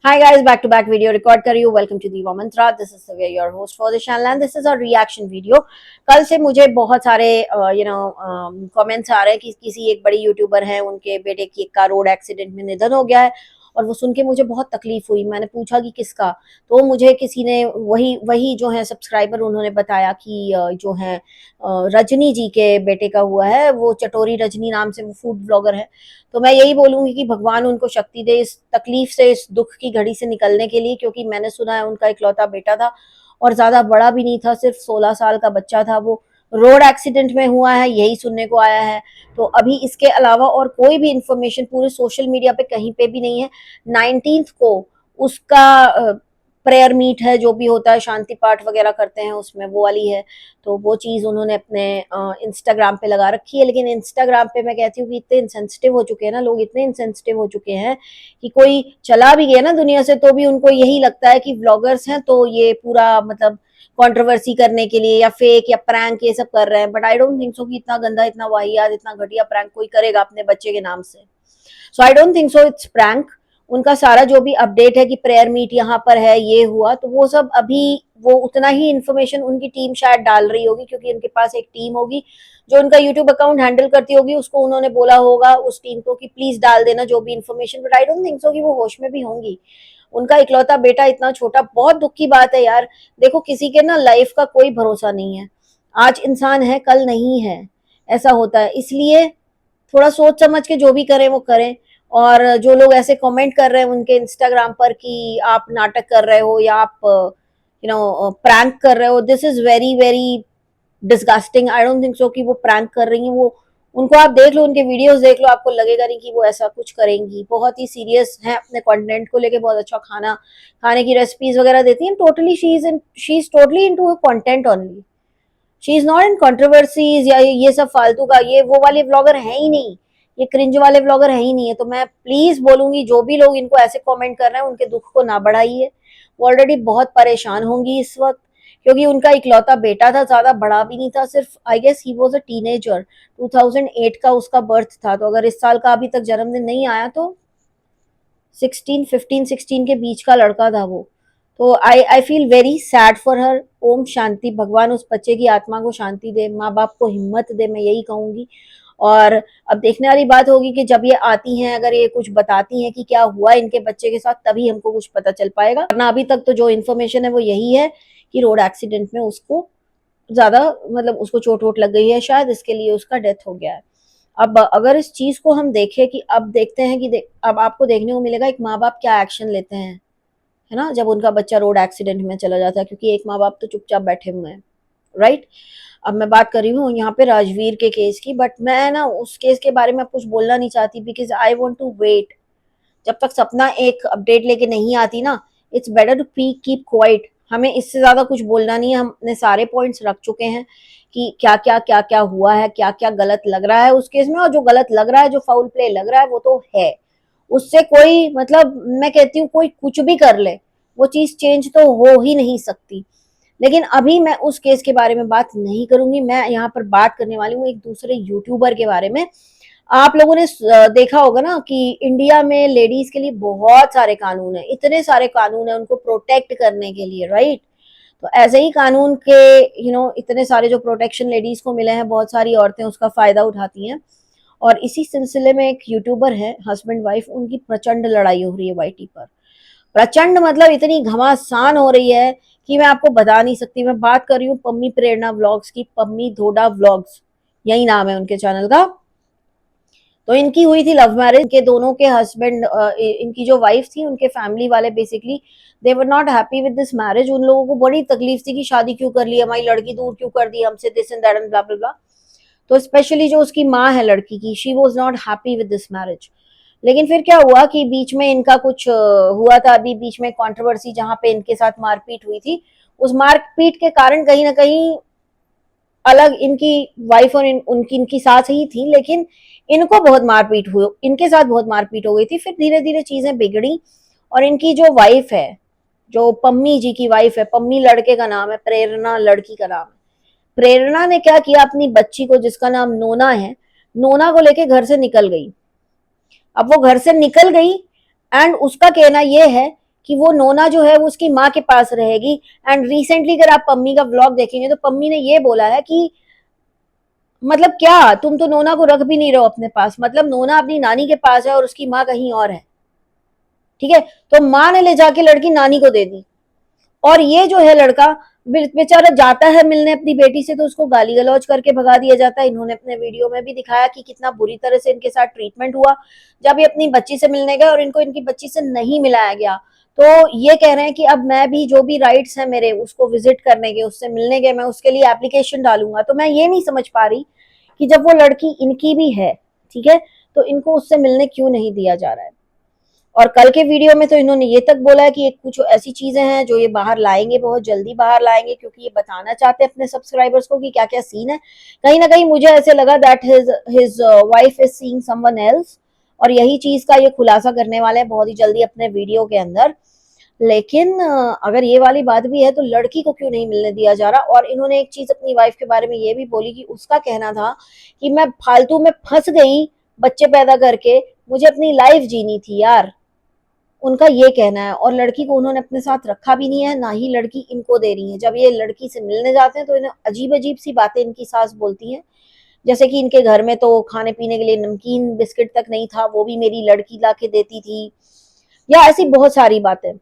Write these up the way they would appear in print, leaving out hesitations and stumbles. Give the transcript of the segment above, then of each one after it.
Hi guys, back to back video record कर रही हूँ. Welcome to Diva Mantra. This is Savya, your host for the channel, and this is a reaction video. कल से मुझे बहुत सारे comments आ रहे हैं कि किसी एक बड़ी यूट्यूबर है, उनके बेटे की का रोड एक्सीडेंट में निधन हो गया है. और वो सुन के मुझे बहुत तकलीफ हुई. मैंने पूछा कि किसका, तो मुझे किसी ने वही वही जो है सब्सक्राइबर, उन्होंने बताया कि जो है रजनी जी के बेटे का हुआ है. वो चटोरी रजनी नाम से वो फूड ब्लॉगर है. तो मैं यही बोलूंगी कि भगवान उनको शक्ति दे इस तकलीफ से, इस दुख की घड़ी से निकलने के लिए, क्योंकि मैंने सुना है उनका इकलौता बेटा था और ज्यादा बड़ा भी नहीं था, सिर्फ 16 साल का बच्चा था. वो रोड एक्सीडेंट में हुआ है, यही सुनने को आया है. तो अभी इसके अलावा और कोई भी इंफॉर्मेशन पूरे सोशल मीडिया पे कहीं पे भी नहीं है. 19th को उसका प्रेयर मीट है, जो भी होता है, शांति पाठ वगैरह करते हैं उसमें, वो वाली है. तो वो चीज उन्होंने अपने इंस्टाग्राम पे लगा रखी है. लेकिन इंस्टाग्राम पे मैं कहती हूँ कि इतने इंसेंसिटिव हो चुके हैं ना लोग, इतने इंसेंसिटिव हो चुके हैं कि कोई चला भी गया ना दुनिया से तो भी उनको यही लगता है कि व्लॉगर्स हैं तो ये पूरा मतलब कंट्रोवर्सी करने के लिए या फेक या प्रैंक ये सब कर रहे हैं. बट आई डोंट थिंक सो कि इतना गंदा, इतना वाहियात, इतना घटिया प्रैंक कोई करेगा अपने बच्चे के नाम से. So I don't think so it's prank. उनका सारा जो भी अपडेट है कि प्रेयर मीट यहाँ पर है, ये हुआ, तो वो सब अभी वो उतना ही इन्फॉर्मेशन उनकी टीम शायद डाल रही होगी, क्योंकि उनके पास एक टीम होगी जो उनका यूट्यूब अकाउंट हैंडल करती होगी. उसको उन्होंने बोला होगा उस टीम को कि प्लीज डाल देना जो भी information. But I don't think सो कि वो होश में भी होंगी. उनका इकलौता बेटा इतना छोटा, बहुत दुख की बात है यार. देखो, किसी के ना लाइफ का कोई भरोसा नहीं है. आज इंसान है, कल नहीं है. ऐसा होता है. इसलिए थोड़ा सोच समझ के जो भी करें वो करें. और जो लोग ऐसे कमेंट कर रहे हैं उनके इंस्टाग्राम पर कि आप नाटक कर रहे हो या आप प्रैंक कर रहे हो, this is very very disgusting. I don't think सो कि वो प्रैंक कर रही हैं. वो उनको आप देख लो, उनके वीडियोस देख लो, आपको लगेगा नहीं कि वो ऐसा कुछ करेंगी. बहुत ही सीरियस है अपने कंटेंट को लेके, बहुत अच्छा खाना खाने की रेसिपीज वगैरह देती हैं. Totally she is totally into content only. She is not in controversies या ये सब फालतू का. ये वो वाले व्लॉगर है ही नहीं, ये क्रिंज वाले व्लॉगर है ही नहीं है. तो मैं प्लीज बोलूंगी, जो भी लोग इनको ऐसे कमेंट कर रहे हैं उनके दुख को ना बढ़ाइए. वो ऑलरेडी बहुत परेशान होंगी इस वक्त, क्योंकि उनका इकलौता बेटा था, ज्यादा बड़ा भी नहीं था. सिर्फ I guess he was a teenager. 2008 का उसका बर्थ था, तो अगर इस साल का अभी तक जन्मदिन नहीं आया तो 15-16 के बीच का लड़का था वो. तो I feel very sad for her. ओम शांति. भगवान उस बच्चे की आत्मा को शांति दे, माँ बाप को हिम्मत दे, मैं यही कहूंगी. और अब देखने वाली बात होगी कि जब ये आती हैं, अगर ये कुछ बताती हैं कि क्या हुआ इनके बच्चे के साथ, तभी हमको कुछ पता चल पाएगा. वरना अभी तक तो जो इन्फॉर्मेशन है वो यही है कि रोड एक्सीडेंट में उसको ज्यादा मतलब उसको चोट वोट लग गई है, शायद इसके लिए उसका डेथ हो गया है. अब अगर इस चीज को हम देखें कि अब देखते हैं कि अब आपको देखने को मिलेगा एक माँ बाप क्या एक्शन लेते हैं, है ना, जब उनका बच्चा रोड एक्सीडेंट में चला जाता है. क्योंकि एक माँ बाप तो चुपचाप बैठे हुए हैं, राइट. अब मैं बात कर रही हूँ यहाँ पे राजवीर के केस की. बट मैं ना उस केस के बारे में कुछ बोलना नहीं चाहती, because I want to wait. जब तक सपना एक अपडेट लेके नहीं आती ना, it's better to keep quiet. हमें इससे ज्यादा कुछ बोलना नहीं है. हमने सारे पॉइंट्स रख चुके हैं कि क्या क्या हुआ है, क्या क्या गलत लग रहा है उस केस में. और जो गलत लग रहा है, जो फाउल प्ले लग रहा है, वो तो है. उससे कोई मतलब, मैं कहती हूँ कोई कुछ भी कर ले, वो चीज चेंज तो हो ही नहीं सकती. लेकिन अभी मैं उस केस के बारे में बात नहीं करूंगी. मैं यहाँ पर बात करने वाली हूँ एक दूसरे यूट्यूबर के बारे में. आप लोगों ने देखा होगा ना कि इंडिया में लेडीज के लिए बहुत सारे कानून है, इतने सारे कानून है उनको प्रोटेक्ट करने के लिए, राइट. तो ऐसे ही कानून के इतने सारे जो प्रोटेक्शन लेडीज को मिले हैं, बहुत सारी औरतें उसका फायदा उठाती हैं. और इसी सिलसिले में एक यूट्यूबर है, हस्बैंड वाइफ, उनकी प्रचंड लड़ाई हो रही है वाईटी पर. प्रचंड मतलब इतनी घमासान हो रही है कि मैं आपको बता नहीं सकती. मैं बात कर रही हूँ पम्मी प्रेरणा व्लॉग्स की. पम्मी धोडा व्लॉग्स, यही नाम है उनके चैनल का. तो इनकी हुई थी लव मैरिज के. दोनों के हस्बैंड, इनकी जो वाइफ थी, उनके फैमिली वाले basically they were not happy with this marriage. उन लोगों को बड़ी तकलीफ थी कि शादी क्यों कर ली, हमारी लड़की दूर क्यों कर दी हमसे, this and that and blah blah blah. तो स्पेशली जो उसकी माँ है लड़की की, she was not happy with this marriage. लेकिन फिर क्या हुआ कि बीच में इनका कुछ हुआ था, अभी बीच में कंट्रोवर्सी, जहां पे इनके साथ मारपीट हुई थी. उस मारपीट के कारण कहीं ना कहीं अलग इनकी वाइफ और उनकी इनकी सास ही थी, लेकिन इनको बहुत मारपीट हुई, इनके साथ बहुत मारपीट हो गई थी. फिर धीरे धीरे चीजें बिगड़ी. और इनकी जो वाइफ है, जो पम्मी जी की वाइफ है, पम्मी लड़के का नाम है, प्रेरणा लड़की का नाम है. प्रेरणा ने क्या किया, अपनी बच्ची को जिसका नाम नोना है, नोना को लेके घर से निकल गई. अब वो घर से निकल गई एंड उसका कहना यह है कि वो नोना जो है वो उसकी माँ के पास रहेगी। एंड रिसेंटली अगर आप पम्मी का व्लॉग देखेंगे तो पम्मी ने ये बोला है कि मतलब क्या, तुम तो नोना को रख भी नहीं रहे हो अपने पास, मतलब नोना अपनी नानी के पास है और उसकी माँ कहीं और है। ठीक है, तो माँ ने ले जाके लड़की नानी को दे दी, और ये जो है लड़का बेचारा जाता है मिलने अपनी बेटी से तो उसको गाली गलौज करके भगा दिया जाता है। इन्होंने अपने वीडियो में भी दिखाया कि कितना बुरी तरह से इनके साथ ट्रीटमेंट हुआ जब ये अपनी बच्ची से मिलने गए और इनको इनकी बच्ची से नहीं मिलाया गया। तो ये कह रहे हैं कि अब मैं भी जो भी राइट्स हैं मेरे उसको विजिट करने के, उससे मिलने के, मैं उसके लिए एप्लीकेशन डालूंगा। तो मैं ये नहीं समझ पा रही कि जब वो लड़की इनकी भी है, ठीक है, तो इनको उससे मिलने क्यों नहीं दिया जा रहा है। और कल के वीडियो में तो इन्होंने ये तक बोला है कि एक कुछ ऐसी चीजें हैं जो ये बाहर लाएंगे, बहुत जल्दी बाहर लाएंगे, क्योंकि ये बताना चाहते हैं अपने सब्सक्राइबर्स को कि क्या क्या सीन है। कहीं ना कहीं मुझे ऐसे लगा that his wife is seeing someone else, और यही चीज का ये खुलासा करने वाले हैं बहुत ही जल्दी अपने वीडियो के अंदर। लेकिन अगर ये वाली बात भी है तो लड़की को क्यों नहीं मिलने दिया जा रहा। और इन्होंने एक चीज अपनी वाइफ के बारे में ये भी बोली कि उसका कहना था कि मैं फालतू में फंस गई बच्चे पैदा करके, मुझे अपनी लाइफ जीनी थी यार, उनका ये कहना है। और लड़की को उन्होंने अपने साथ रखा भी नहीं है, ना ही लड़की इनको दे रही है। जब ये लड़की से मिलने जाते हैं तो इन्हें अजीब अजीब सी बातें इनकी सास बोलती हैं, जैसे कि इनके घर में तो खाने पीने के लिए नमकीन बिस्किट तक नहीं था, वो भी मेरी लड़की ला के देती थी, या ऐसी बहुत सारी बातें।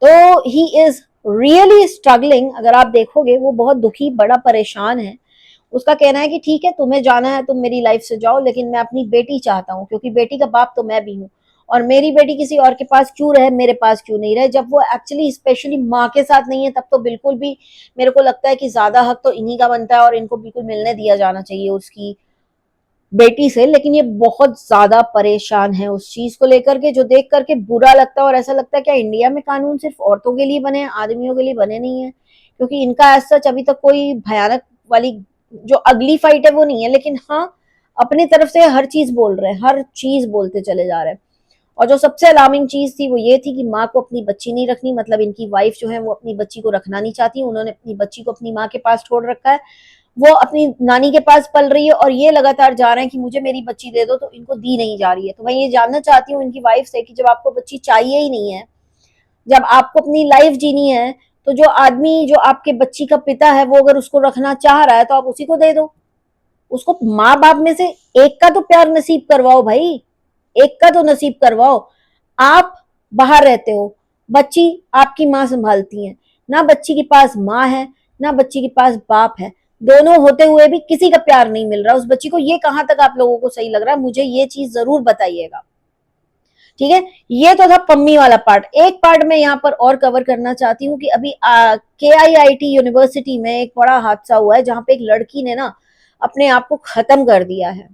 तो ही इज रियली स्ट्रगलिंग। अगर आप देखोगे वो बहुत दुखी, बड़ा परेशान है। उसका कहना है कि ठीक है तुम्हें जाना है तुम मेरी लाइफ से जाओ, लेकिन मैं अपनी बेटी चाहता हूँ, क्योंकि बेटी का बाप तो मैं भी हूँ, और मेरी बेटी किसी और के पास क्यों रहे, मेरे पास क्यों नहीं रहे। जब वो एक्चुअली स्पेशली माँ के साथ नहीं है तब तो बिल्कुल भी मेरे को लगता है कि ज्यादा हक तो इन्हीं का बनता है और इनको बिल्कुल मिलने दिया जाना चाहिए उसकी बेटी से। लेकिन ये बहुत ज्यादा परेशान है उस चीज को लेकर के, जो देख करके बुरा लगता है। और ऐसा लगता है क्या इंडिया में कानून सिर्फ औरतों के लिए बने हैं, आदमियों के लिए बने नहीं है? क्योंकि इनका ऐसा सच अभी तक कोई भयानक वाली जो अगली फाइट है वो नहीं है, लेकिन हाँ अपनी तरफ से हर चीज बोल रहे हैं, हर चीज बोलते चले जा रहे हैं। और जो सबसे अलार्मिंग चीज थी वो ये थी कि माँ को अपनी बच्ची नहीं रखनी, मतलब इनकी वाइफ जो है वो अपनी बच्ची को रखना नहीं चाहती, उन्होंने अपनी बच्ची को अपनी माँ के पास छोड़ रखा है, वो अपनी नानी के पास पल रही है, और ये लगातार जा रहे हैं कि मुझे मेरी बच्ची दे दो, तो इनको दी नहीं जा रही है। तो मैं ये जानना चाहती हूँ इनकी वाइफ से कि जब आपको बच्ची चाहिए ही नहीं है, जब आपको अपनी लाइफ जीनी है, तो जो आदमी जो आपके बच्ची का पिता है वो अगर उसको रखना चाह रहा है तो आप उसी को दे दो। उसको माँ बाप में से एक का तो प्यार नसीब करवाओ भाई, एक का तो नसीब करवाओ। आप बाहर रहते हो, बच्ची आपकी माँ संभालती है, ना बच्ची के पास माँ है ना बच्ची के पास बाप है, दोनों होते हुए भी किसी का प्यार नहीं मिल रहा उस बच्ची को। ये कहां तक आप लोगों को सही लग रहा है, मुझे ये चीज जरूर बताइएगा। ठीक है, ये तो था पम्मी वाला पार्ट। एक पार्ट में यहाँ पर और कवर करना चाहती हूँ कि अभी KIIT यूनिवर्सिटी में एक बड़ा हादसा हुआ है जहां पे एक लड़की ने ना अपने आप को खत्म कर दिया है।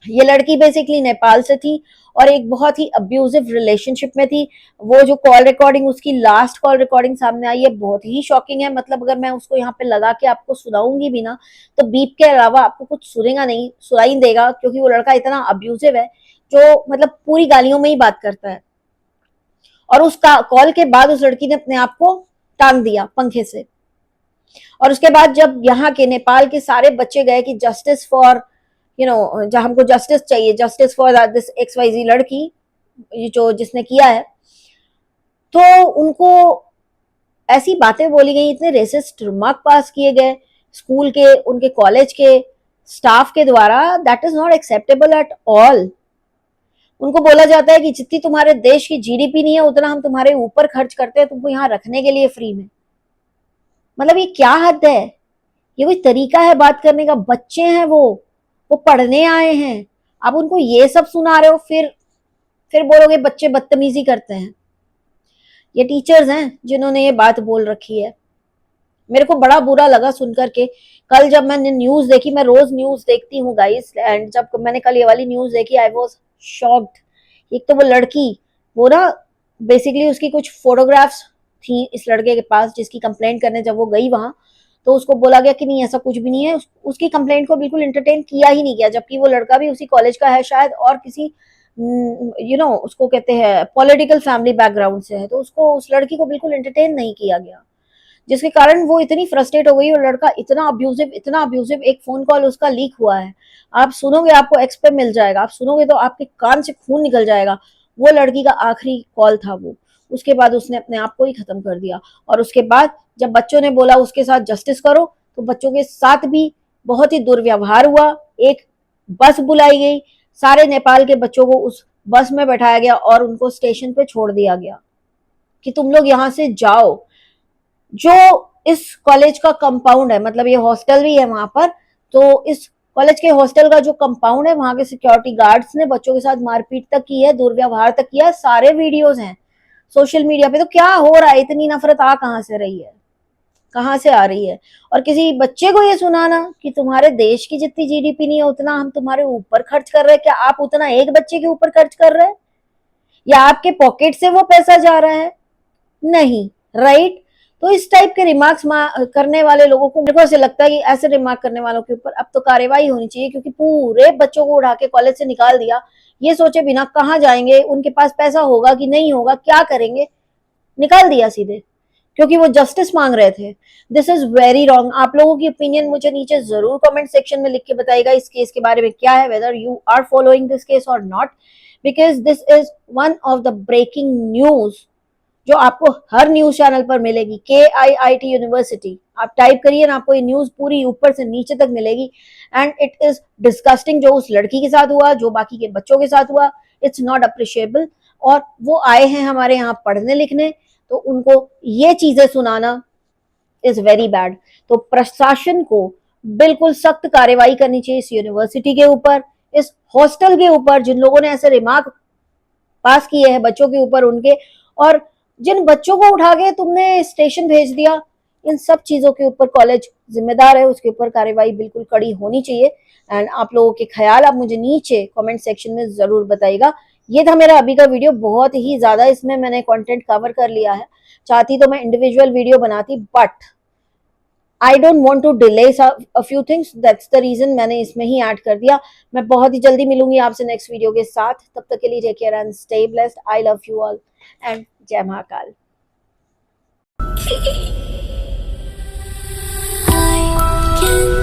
ये लड़की बेसिकली नेपाल से थी और एक बहुत ही अब्यूजिव रिलेशनशिप में थी। वो जो कॉल रिकॉर्डिंग, उसकी लास्ट कॉल रिकॉर्डिंग सामने आई है, बहुत ही शॉकिंग है। मतलब अगर मैं उसको यहाँ पे लगा के आपको सुनाऊंगी भी ना तो बीप के अलावा आपको कुछ सुनेगा नहीं, सुनाई देगा, क्योंकि वो लड़का इतना अब्यूजिव है जो मतलब पूरी गालियों में ही बात करता है। और उस कॉल के बाद उस लड़की ने अपने आप को टांग दिया पंखे से। और उसके बाद जब यहाँ के नेपाल के सारे बच्चे गए कि जस्टिस फॉर जहां हमको जस्टिस चाहिए, जस्टिस फॉर दिस XYZ लड़की जो जिसने किया है, तो उनको ऐसी बातें बोली गई, इतने रेसिस्ट रिमार्क पास किए गए स्कूल के, उनके कॉलेज के स्टाफ के द्वारा, that is not acceptable at all. उनको बोला जाता है कि जितनी तुम्हारे देश की GDP नहीं है उतना हम तुम्हारे ऊपर खर्च करते हैं तुमको यहाँ रखने के लिए फ्री में। मतलब ये क्या हद है, ये कोई तरीका है बात करने का? बच्चे हैं वो पढ़ने आए हैं, आप उनको ये सब सुना रहे हो, फिर बोलोगे बच्चे बदतमीजी करते हैं। ये टीचर्स हैं जिन्होंने ये बात बोल रखी है। मेरे को बड़ा बुरा लगा सुनकर के। कल जब मैंने न्यूज देखी, मैं रोज न्यूज देखती हूँ गाइस, एंड जब मैंने कल ये वाली न्यूज देखी आई वाज शॉक्ड। एक तो वो लड़की, वो ना बेसिकली उसकी कुछ फोटोग्राफ्स थी इस लड़के के पास, जिसकी कंप्लेंट करने जब वो गई वहां तो उसको बोला गया कि नहीं ऐसा कुछ भी नहीं है। उसकी कंप्लेंट को बिल्कुल एंटरटेन किया ही नहीं गया, जबकि वो लड़का भी उसी कॉलेज का है शायद, और किसी उसको कहते हैं पॉलिटिकल फैमिली बैकग्राउंड से है, तो उसको उस लड़की को बिल्कुल एंटरटेन नहीं किया गया, जिसके कारण वो इतनी फ्रस्ट्रेट हो गई। और लड़का इतना अब्यूजिव, एक फोन कॉल उसका लीक हुआ है, आप सुनोगे आपको एक्स पे मिल जाएगा, आप सुनोगे तो आपके कान से खून निकल जाएगा। वो लड़की का आखिरी कॉल था वो, उसके बाद उसने अपने आप को ही खत्म कर दिया। और उसके बाद जब बच्चों ने बोला उसके साथ जस्टिस करो, तो बच्चों के साथ भी बहुत ही दुर्व्यवहार हुआ। एक बस बुलाई गई, सारे नेपाल के बच्चों को उस बस में बैठाया गया और उनको स्टेशन पे छोड़ दिया गया कि तुम लोग यहाँ से जाओ। जो इस कॉलेज का कंपाउंड है, मतलब ये हॉस्टल भी है वहां पर, तो इस कॉलेज के हॉस्टल का जो कंपाउंड है, वहां के सिक्योरिटी गार्ड्स ने बच्चों के साथ मारपीट तक की है, दुर्व्यवहार तक किया, सारे वीडियोस हैं सोशल मीडिया पे। तो क्या हो रहा है? इतनी नफरत आ कहां से रही है, कहां से आ रही है? और किसी बच्चे को ये सुनाना कि तुम्हारे देश की जितनी जीडीपी नहीं है उतना हम तुम्हारे ऊपर खर्च कर रहे हैं, क्या आप उतना एक बच्चे के ऊपर खर्च कर रहे हैं या आपके पॉकेट से वो पैसा जा रहा है? नहीं, राइट। तो इस टाइप के रिमार्क्स करने वाले लोगों को, मेरे को ऐसे लगता है कि ऐसे रिमार्क करने वालों के ऊपर अब तो कार्रवाई होनी चाहिए, क्योंकि पूरे बच्चों को उठा के कॉलेज से निकाल दिया, ये सोचे बिना कहाँ जाएंगे, उनके पास पैसा होगा कि नहीं होगा, क्या करेंगे, निकाल दिया सीधे, क्योंकि वो जस्टिस मांग रहे थे। This is very wrong. आप लोगों की ओपिनियन मुझे नीचे जरूर कमेंट सेक्शन में लिख के बताइएगा इस केस के बारे में क्या है, whether you are following this case और not, because this is one of the breaking news जो आपको हर न्यूज चैनल पर मिलेगी। KIIT यूनिवर्सिटी आप टाइप करिए ना, आपको ये न्यूज पूरी ऊपर से नीचे तक मिलेगी। एंड इट इज डिस्गस्टिंग जो उस लड़की के साथ हुआ, जो बाकी के बच्चों के साथ हुआ, इट्स नॉट अप्रिशिएबल। और वो आए हैं हमारे यहाँ पढ़ने लिखने, तो उनको ये चीजें सुनाना इज वेरी बैड। तो प्रशासन को बिल्कुल सख्त कार्रवाई करनी चाहिए इस यूनिवर्सिटी के ऊपर, इस हॉस्टल के ऊपर, जिन लोगों ने ऐसे रिमार्क पास किए हैं बच्चों के ऊपर उनके, और जिन बच्चों को उठा के तुमने स्टेशन भेज दिया, इन सब चीजों के ऊपर कॉलेज जिम्मेदार है, उसके ऊपर कार्रवाई बिल्कुल कड़ी होनी चाहिए। एंड आप लोगों के ख्याल आप मुझे नीचे कमेंट सेक्शन में जरूर बताइएगा। ये था मेरा अभी का वीडियो, बहुत ही ज्यादा इसमें मैंने कंटेंट कवर कर लिया है, चाहती तो मैं इंडिविजुअल वीडियो बनाती, but I don't want to delay a few things, that's the reason मैंने इसमें ही ऐड कर दिया। मैं बहुत ही जल्दी मिलूंगी आपसे नेक्स्ट वीडियो के साथ, तब तक के लिए take care and stay blessed. I love you all and जय महाकाल। I can